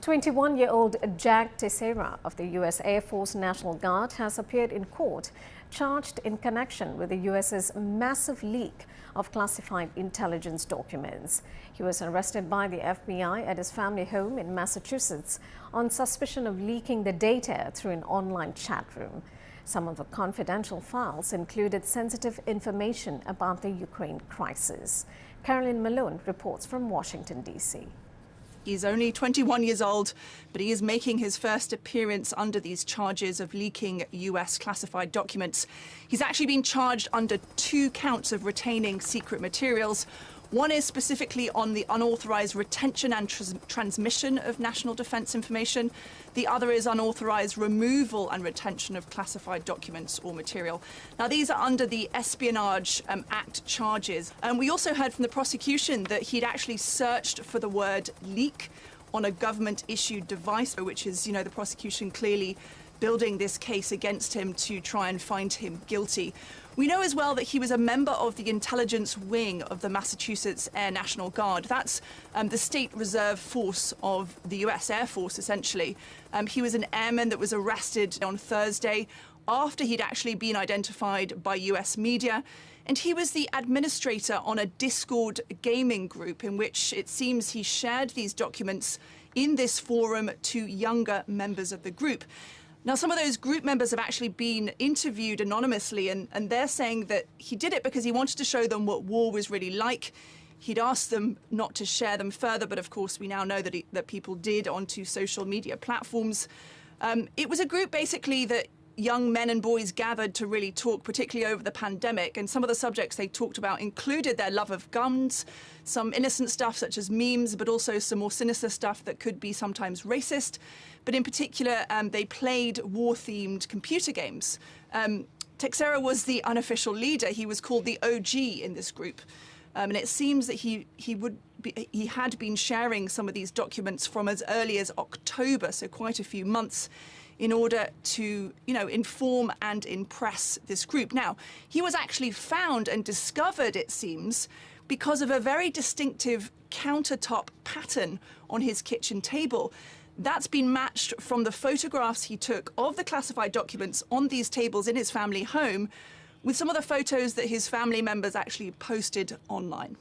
21-year-old Jack Teixeira of the U.S. Air Force National Guard has appeared in court, charged in connection with the U.S.'s massive leak of classified intelligence documents. He was arrested by the FBI at his family home in Massachusetts on suspicion of leaking the data through an online chat room. Some of the confidential files included sensitive information about the Ukraine crisis. Carolyn Malone reports from Washington, D.C. He's only 21 years old, but he is making his first appearance under these charges of leaking US classified documents. He's actually been charged under 2 counts of retaining secret materials. One is specifically on the unauthorized retention and transmission of national defense information. The other is unauthorized removal and retention of classified documents or material. Now, these are under the Espionage Act charges. We also heard from the prosecution that he'd actually searched for the word leak on a government-issued device, which is, the prosecution clearly building this case against him to try and find him guilty. We know as well that he was a member of the intelligence wing of the Massachusetts Air National Guard. That's the state reserve force of the US Air Force, essentially. He was an airman that was arrested on Thursday after he'd actually been identified by US media. And he was the administrator on a Discord gaming group in which it seems he shared these documents in this forum to younger members of the group. Now, some of those group members have actually been interviewed anonymously, and they're saying that he did it because he wanted to show them what war was really like. He'd asked them not to share them further, but of course we now know that people did onto social media platforms. It was a group basically that young men and boys gathered to really talk, particularly over the pandemic, and some of the subjects they talked about included their love of guns, some innocent stuff such as memes, but also some more sinister stuff that could be sometimes racist. But in particular, they played war-themed computer games. Teixeira was the unofficial leader. He was called the OG in this group. And it seems that he had been sharing some of these documents from as early as October, so quite a few months, in order to, inform and impress this group. Now, he was actually found and discovered, it seems, because of a very distinctive countertop pattern on his kitchen table. That's been matched from the photographs he took of the classified documents on these tables in his family home with some of the photos that his family members actually posted online.